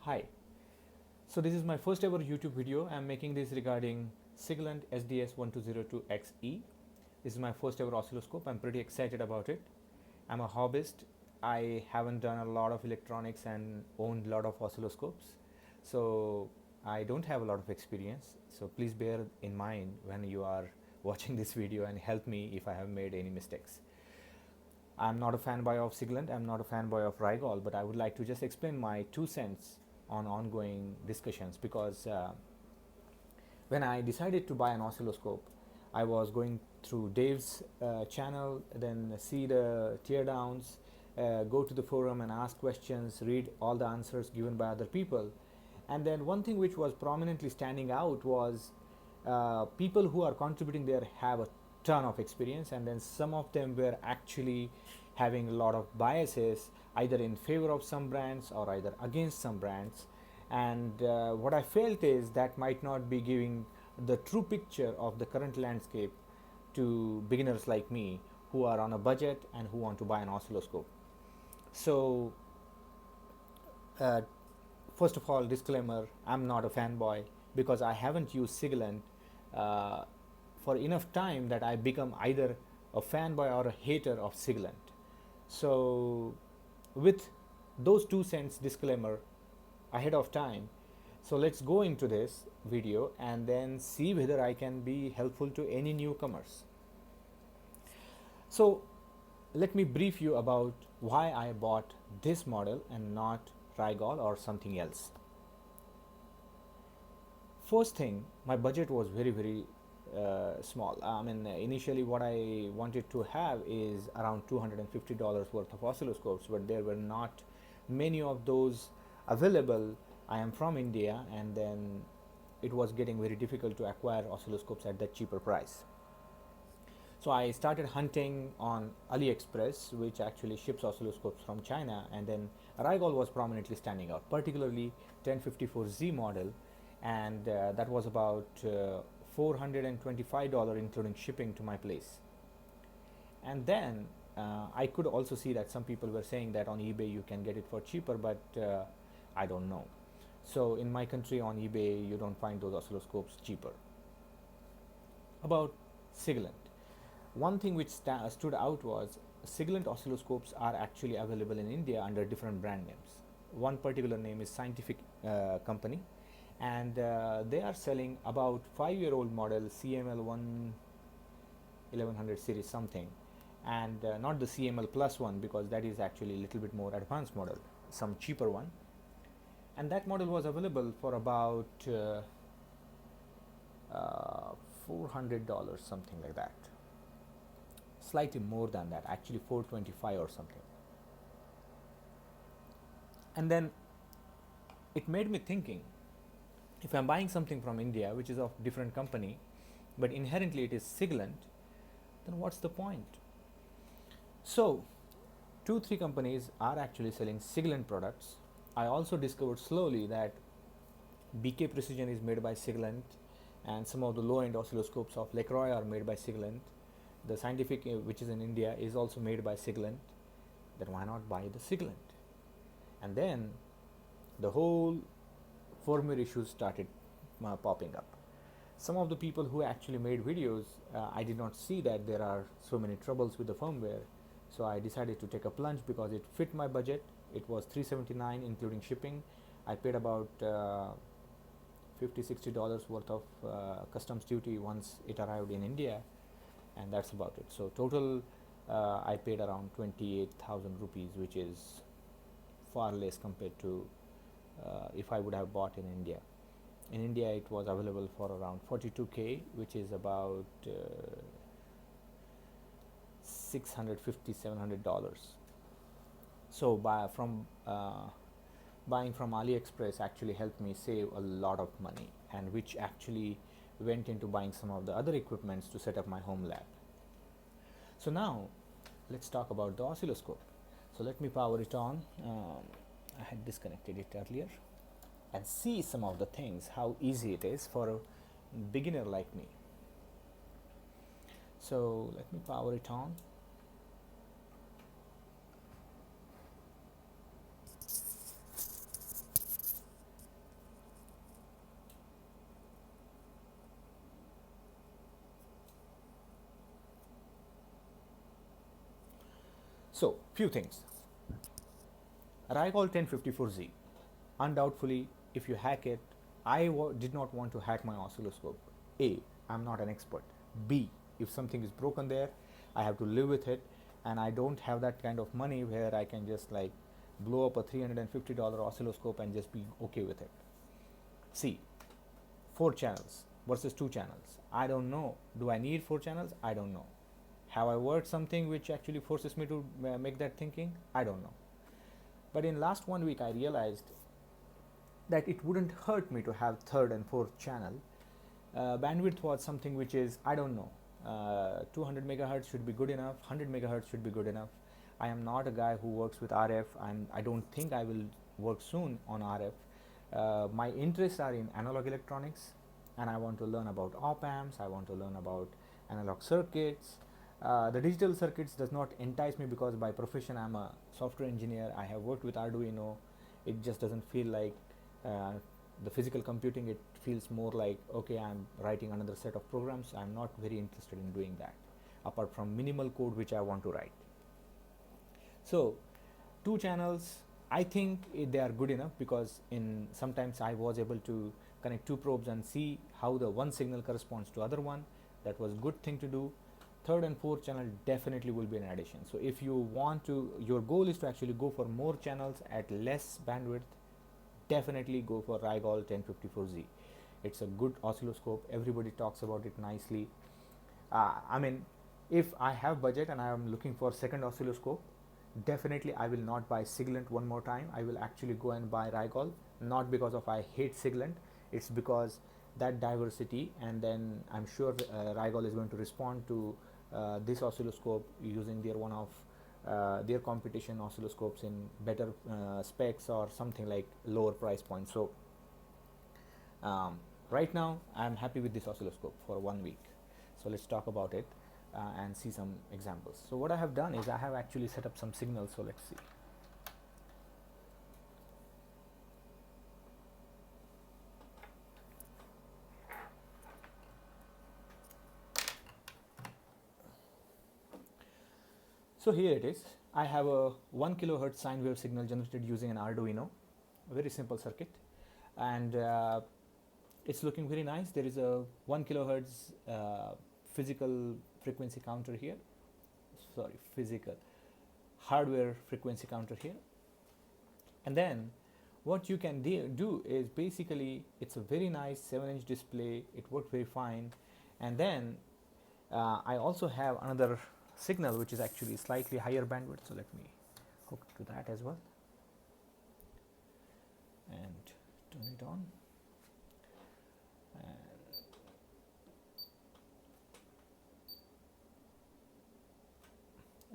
Hi, so this is my first ever YouTube video. I'm making this regarding Siglent SDS 1202XE. This is my first ever oscilloscope. I'm pretty excited about it. I'm a hobbyist. I haven't done a lot of electronics and owned a lot of oscilloscopes. So I don't have a lot of experience. So please bear in mind when you are watching this video and help me if I have made any mistakes. I'm not a fanboy of Siglent, I'm not a fanboy of Rigol, but I would like to just explain my 2 cents on ongoing discussions because when I decided to buy an oscilloscope, I was going through Dave's channel, then see the teardowns, go to the forum and ask questions, read all the answers given by other people. And then one thing which was prominently standing out was people who are contributing there have a ton of experience, and then some of them were actually having a lot of biases either in favor of some brands or either against some brands. And what I felt is that might not be giving the true picture of the current landscape to beginners like me who are on a budget and who want to buy an oscilloscope. So uh, first of all, disclaimer, I'm not a fanboy because I haven't used Siglent uh, for enough time that I become either a fanboy or a hater of Siglent. So with those 2 cents disclaimer ahead of time, so let's go into this video and then see whether I can be helpful to any newcomers. So let me brief you about why I bought this model and not Rigol or something else. First thing, my budget was very small. I mean, initially what I wanted to have is around $250 worth of oscilloscopes, but there were not many of those available. I am from India, and then it was getting very difficult to acquire oscilloscopes at that cheaper price. So I started hunting on AliExpress, which actually ships oscilloscopes from China, and then Rigol was prominently standing out, particularly 1054Z model, and that was about $425 including shipping to my place. And then I could also see that some people were saying that on eBay you can get it for cheaper, but I don't know. So in my country on eBay you don't find those oscilloscopes cheaper. About Siglent, one thing which stood out was Siglent oscilloscopes are actually available in India under different brand names. One particular name is Scientific Company, and they are selling about 5-year-old model CML 1100 series something, and not the CML plus one because that is actually a little bit more advanced model, some cheaper one. And that model was available for about $400, something like that. Slightly more than that, actually $425 or something. And then it made me thinking, if I'm buying something from India which is of different company but inherently it is Siglent, then what's the point? So 2-3 companies are actually selling Siglent products. I also discovered slowly that BK Precision is made by Siglent, and some of the low-end oscilloscopes of LaCroix are made by Siglent. The Scientific, which is in India, is also made by Siglent. Then why not buy the Siglent? And then the whole firmware issues started popping up. Some of the people who actually made videos, I did not see that there are so many troubles with the firmware. So I decided to take a plunge because it fit my budget. It was $379 including shipping. I paid about $50-60 worth of customs duty once it arrived in India, and that's about it. So total I paid around 28,000 rupees, which is far less compared to if I would have bought in India. In India it was available for around 42k, which is about $650-700. So buying from AliExpress actually helped me save a lot of money, and which actually went into buying some of the other equipments to set up my home lab. So now let's talk about the oscilloscope. So let me power it on. I had disconnected it earlier, and see some of the things, how easy it is for a beginner like me. So let me power it on. So few things. Rigol 1054Z, undoubtedly if you hack it, did not want to hack my oscilloscope. A, I'm not an expert. B, if something is broken there, I have to live with it, and I don't have that kind of money where I can just like blow up a $350 oscilloscope and just be okay with it. C, 4 channels versus 2 channels. I don't know. Do I need 4 channels? I don't know. Have I worked something which actually forces me to make that thinking? I don't know. But in last 1 week I realized that it wouldn't hurt me to have third and fourth channel. Bandwidth was something which is, I don't know, 200 megahertz should be good enough, 100 megahertz should be good enough. I am not a guy who works with RF, and I don't think I will work soon on RF. My interests are in analog electronics, and I want to learn about op amps, I want to learn about analog circuits. The digital circuits does not entice me because by profession I'm a software engineer. I have worked with Arduino. It just doesn't feel like the physical computing. It feels more like, okay, I'm writing another set of programs. I'm not very interested in doing that apart from minimal code which I want to write. So 2 channels, I think they are good enough, because in sometimes I was able to connect 2 probes and see how the one signal corresponds to other one. That was good thing to do. Third and fourth channel definitely will be an addition. So if you want to, your goal is to actually go for more channels at less bandwidth, definitely go for Rigol 1054Z. It's a good oscilloscope. Everybody talks about it nicely. I mean, if I have budget and I am looking for second oscilloscope, definitely I will not buy Siglent one more time. I will actually go and buy Rigol, not because of I hate Siglent. It's because that diversity, and then I'm sure Rigol is going to respond to this oscilloscope using their one of their competition oscilloscopes in better specs or something like lower price point. So right now I'm happy with this oscilloscope for 1 week. So let's talk about it and see some examples. So what I have done is I have actually set up some signals. So let's see. So here it is. I have a 1 kilohertz sine wave signal generated using an Arduino, a very simple circuit, and it's looking very nice. There is a 1 kilohertz physical frequency counter here. Sorry, physical hardware frequency counter here. And then what you can do is basically it's a very nice 7-inch display. It worked very fine. And then I also have another signal which is actually slightly higher bandwidth. So let me hook to that as well and turn it on.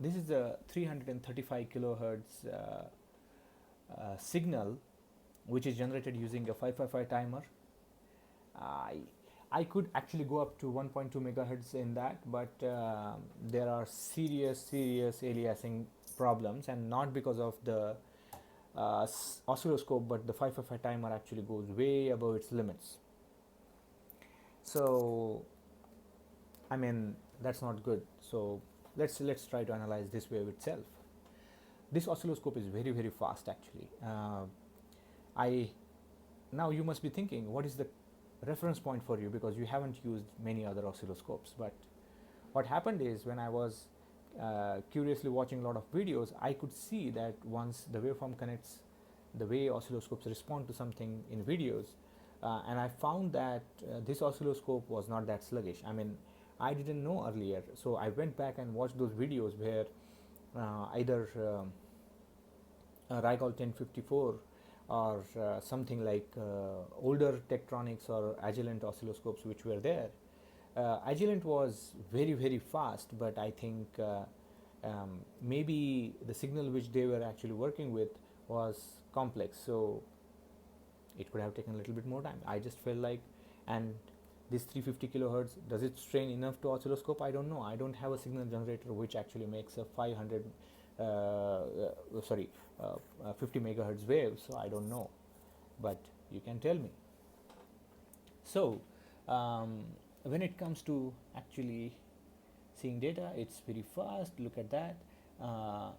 This is a 335 kilohertz signal which is generated using a 555 timer. I could actually go up to 1.2 megahertz in that, but there are serious aliasing problems, and not because of the oscilloscope, but the 555 timer actually goes way above its limits. So I mean, that's not good. So let's try to analyze this wave itself. This oscilloscope is very fast actually. Now you must be thinking, what is the reference point for you, because you haven't used many other oscilloscopes. But what happened is, when I was curiously watching a lot of videos, I could see that once the waveform connects, the way oscilloscopes respond to something in videos, and I found that this oscilloscope was not that sluggish. I mean, I didn't know earlier, so I went back and watched those videos where either Rigol 1054 or something like older Tektronix or Agilent oscilloscopes which were there. Agilent was very fast, but I think maybe the signal which they were actually working with was complex, so it could have taken a little bit more time. I just felt like, and this 350 kilohertz, does it strain enough to oscilloscope? I don't know. I don't have a signal generator which actually makes a 50 megahertz wave, so I don't know, but you can tell me. So when it comes to actually seeing data, it's very fast. Look at that.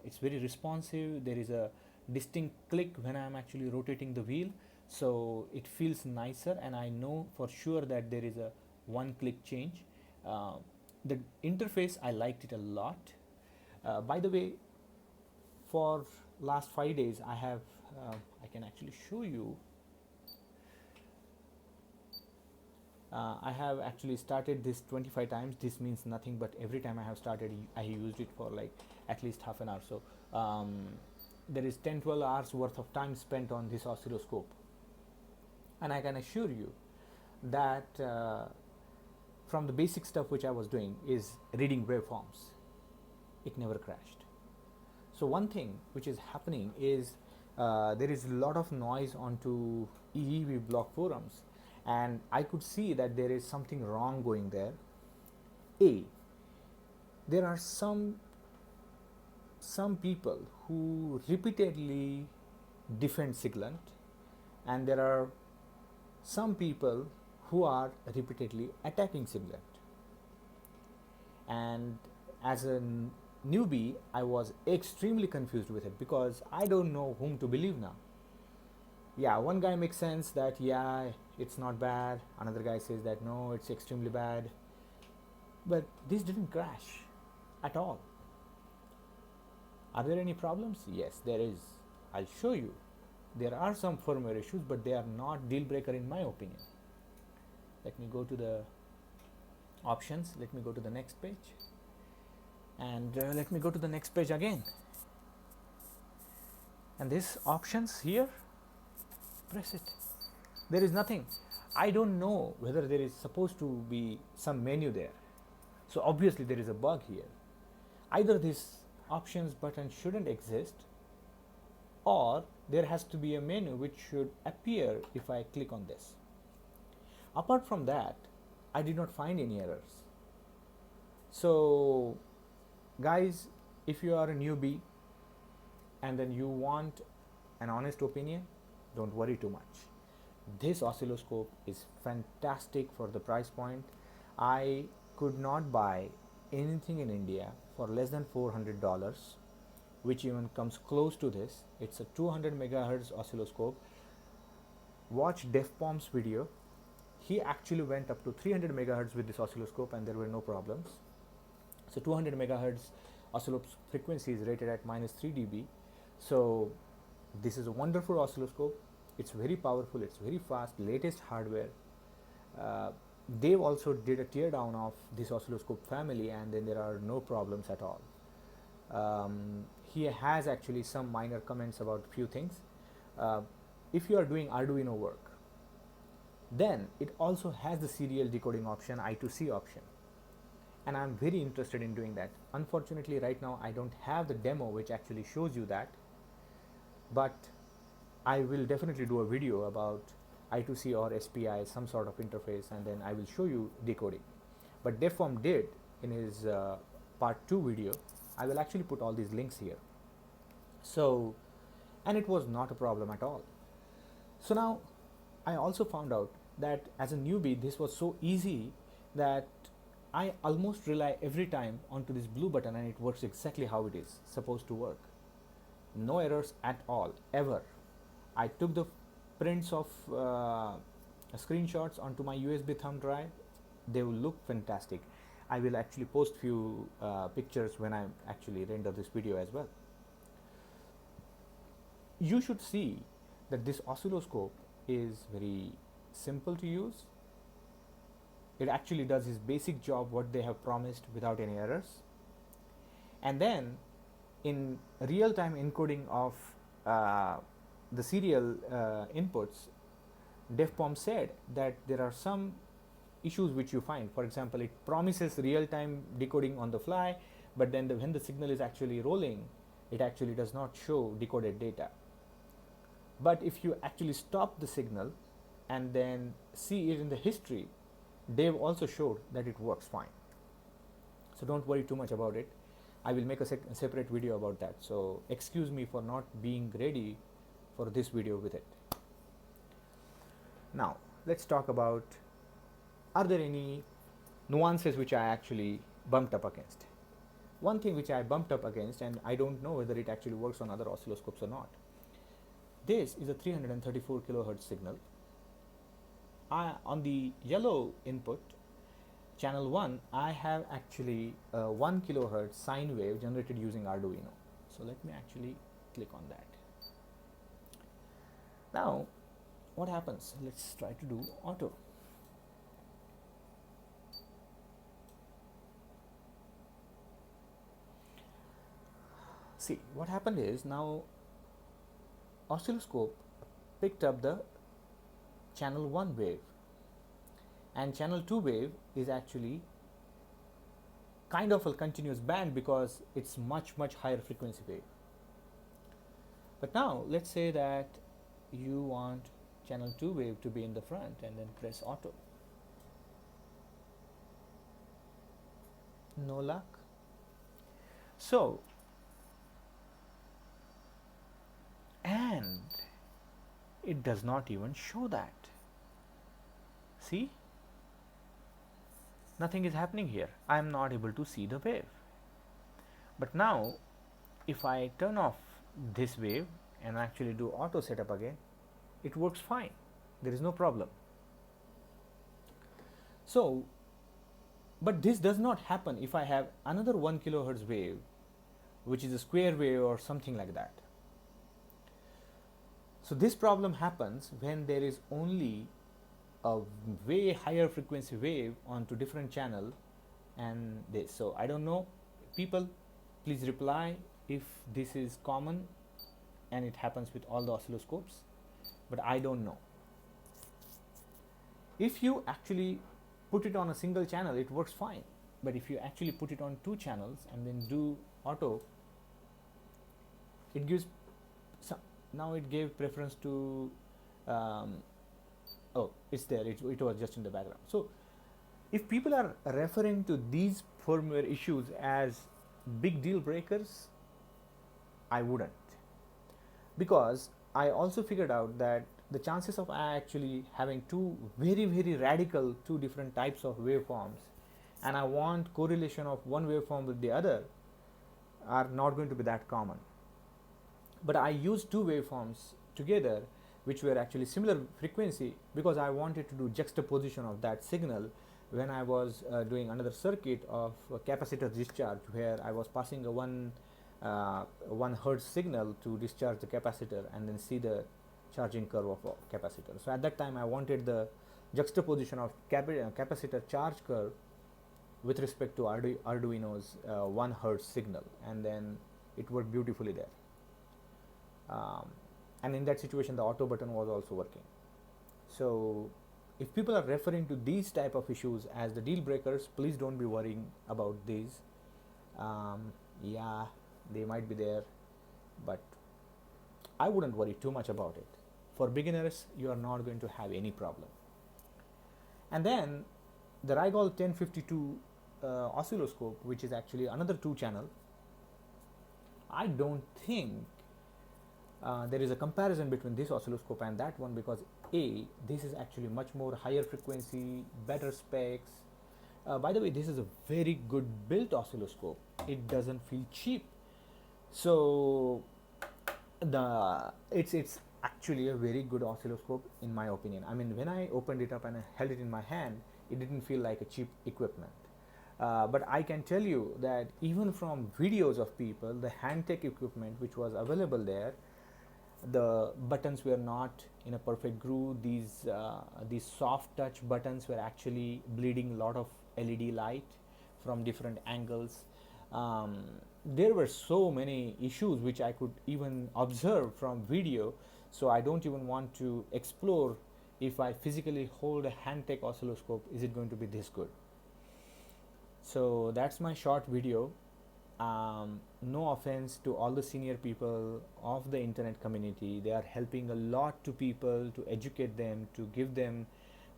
It's very responsive. There is a distinct click when I am actually rotating the wheel, so it feels nicer, and I know for sure that there is a one click change. uh, the interface, I liked it a lot. By the way, for last 5 days I have I can actually show you. I have actually started this 25 times. This means nothing, but every time I have started, I used it for like at least half an hour. So there is 10-12 hours worth of time spent on this oscilloscope, and I can assure you that from the basic stuff which I was doing is reading waveforms, it never crashed. So one thing which is happening is there is a lot of noise onto EEV block forums, and I could see that there is something wrong going there. There are some people who repeatedly defend Siglent, and there are some people who are repeatedly attacking Siglent. And as a newbie, I was extremely confused with it because I don't know whom to believe now. Yeah, one guy makes sense that yeah, it's not bad. Another guy says that no, it's extremely bad. But this didn't crash at all. Are there any problems? Yes, there is. I'll show you. There are some firmware issues, but they are not deal breaker in my opinion. Let me go to the options. Let me go to the next page. And let me go to the next page again. And this options here, press it. There is nothing. I don't know whether there is supposed to be some menu there. So obviously there is a bug here. Either this options button shouldn't exist, or there has to be a menu which should appear if I click on this. Apart from that, I did not find any errors. So guys, if you are a newbie and then you want an honest opinion, don't worry too much. This oscilloscope is fantastic for the price point. I could not buy anything in India for less than $400, which even comes close to this. It's a 200 megahertz oscilloscope. Watch TheDefpom's video. He actually went up to 300 megahertz with this oscilloscope and there were no problems. So 200 megahertz oscilloscope frequency is rated at -3 dB. So this is a wonderful oscilloscope. It's very powerful, it's very fast, latest hardware. They've also did a teardown of this oscilloscope family, and then there are no problems at all. He has actually some minor comments about few things. If you are doing Arduino work, then it also has the serial decoding option, I2C option, and I'm very interested in doing that. Unfortunately right now I don't have the demo which actually shows you that, but I will definitely do a video about I2C or SPI, some sort of interface, and then I will show you decoding. But TheDefpom did in his part 2 video. I will actually put all these links here. So, and it was not a problem at all. So now I also found out that as a newbie this was so easy that I almost rely every time onto this blue button, and it works exactly how it is supposed to work. No errors at all, ever. I took the prints of screenshots onto my USB thumb drive. They will look fantastic. I will actually post few pictures when I actually render this video as well. You should see that this oscilloscope is very simple to use. It actually does its basic job what they have promised without any errors. And then in real-time encoding of the serial inputs, TheDefpom said that there are some issues which you find. For example, it promises real-time decoding on the fly, but then when the signal is actually rolling, it actually does not show decoded data. But if you actually stop the signal and then see it in the history, they've also showed that it works fine. So don't worry too much about it. I will make a separate video about that. So excuse me for not being ready for this video with it. Now let's talk about, are there any nuances which I actually bumped up against? one thing which I bumped up against, and I don't know whether it actually works on other oscilloscopes or not. This is a 334 kilohertz signal. On the yellow input, channel 1, I have actually a 1 kilohertz sine wave generated using Arduino. So let me actually click on that. Now, what happens? Let's try to do auto. See, what happened is now oscilloscope picked up the channel 1 wave, and channel 2 wave is actually kind of a continuous band because it's much higher frequency wave. But now let's say that you want channel 2 wave to be in the front, and then press auto. No luck. So, and it does not even show that. See, nothing is happening here. I am not able to see the wave. But now if I turn off this wave and actually do auto setup again, it works fine. There is no problem. So, but this does not happen if I have another 1 kilohertz wave, which is a square wave or something like that. So this problem happens when there is only a way higher frequency wave onto different channel and this. So I don't know, people, please reply if this is common and it happens with all the oscilloscopes, but I don't know. If you actually put it on a single channel, it works fine, but if you actually put it on 2 channels and then do auto, it gives some, now it gave preference to oh, it's there, it was just in the background. So if people are referring to these firmware issues as big deal breakers, I wouldn't, because I also figured out that the chances of actually having two very radical two different types of waveforms, and I want correlation of one waveform with the other, are not going to be that common. But I used two waveforms together which were actually similar frequency because I wanted to do juxtaposition of that signal when I was doing another circuit of capacitor discharge, where I was passing a 1 hertz signal to discharge the capacitor and then see the charging curve of a capacitor. So at that time I wanted the juxtaposition of capacitor charge curve with respect to Arduino's 1 hertz signal, and then it worked beautifully there. And in that situation the auto button was also working. So if people are referring to these type of issues as the deal breakers, please don't be worrying about these. Yeah, they might be there, but I wouldn't worry too much about it. For beginners, you are not going to have any problem. And then the Rigol 1052 oscilloscope, which is actually another 2 channel, I don't think there is a comparison between this oscilloscope and that one, because A, this is actually much more higher frequency, better specs. By the way, this is a very good built oscilloscope. It doesn't feel cheap. So it's actually a very good oscilloscope in my opinion. I mean, when I opened it up and I held it in my hand, it didn't feel like a cheap equipment. But I can tell you that even from videos of people, the Handtech equipment which was available there, the buttons were not in a perfect groove. These soft touch buttons were actually bleeding a lot of LED light from different angles. There were so many issues which I could even observe from video, so I don't even want to explore if I physically hold a Handtech oscilloscope, is it going to be this good? So that's my short video. No offense to all the senior people of the internet community. They are helping a lot to people, to educate them, to give them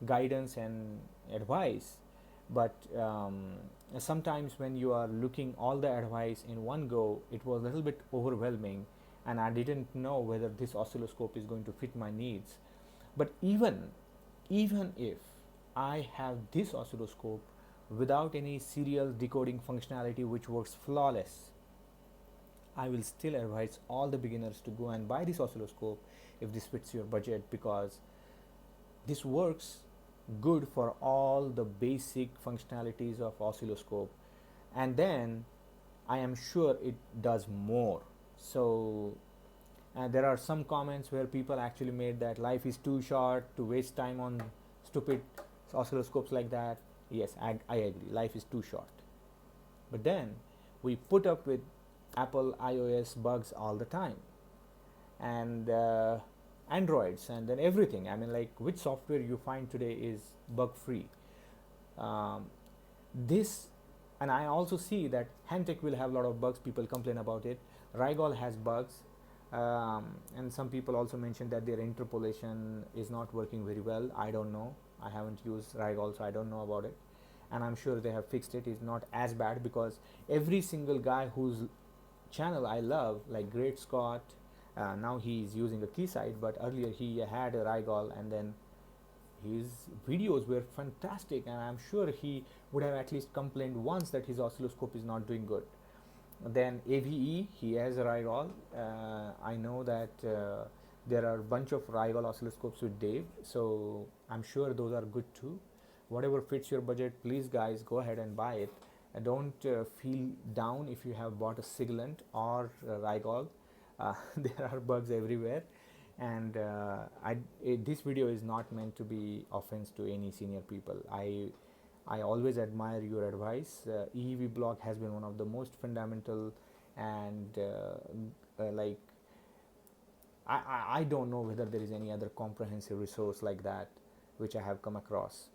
guidance and advice. But sometimes when you are looking all the advice in one go, it was a little bit overwhelming, and I didn't know whether this oscilloscope is going to fit my needs. But even if I have this oscilloscope without any serial decoding functionality which works flawless, I will still advise all the beginners to go and buy this oscilloscope if this fits your budget, because this works good for all the basic functionalities of oscilloscope, and then I am sure it does more. So there are some comments where people actually made that life is too short to waste time on stupid oscilloscopes like that. Yes, I agree, life is too short. But then we put up with Apple iOS bugs all the time, and Androids, and then everything. I mean, like, which software you find today is bug free? This, and I also see that Handtech will have a lot of bugs. People complain about it. Rigol has bugs, and some people also mentioned that their interpolation is not working very well. I don't know. I haven't used Rigol, so I don't know about it. And I'm sure they have fixed it. It's not as bad, because every single guy whose channel I love, like Great Scott, now he's using a Keysight, but earlier he had a Rigol, and then his videos were fantastic, and I'm sure he would have at least complained once that his oscilloscope is not doing good. Then AVE, he has a Rigol. I know that there are a bunch of Rigol oscilloscopes with Dave, so I'm sure those are good too. Whatever fits your budget, please guys go ahead and buy it. Don't feel down if you have bought a Siglent or Rigol. There are bugs everywhere, and this video is not meant to be offense to any senior people. I always admire your advice. EEV blog has been one of the most fundamental, and like, I don't know whether there is any other comprehensive resource like that which I have come across.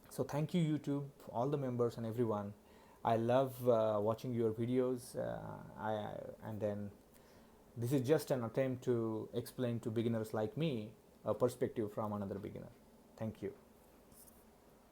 So thank you, YouTube, all the members and everyone. I love watching your videos, and then this is just an attempt to explain to beginners like me a perspective from another beginner. Thank you.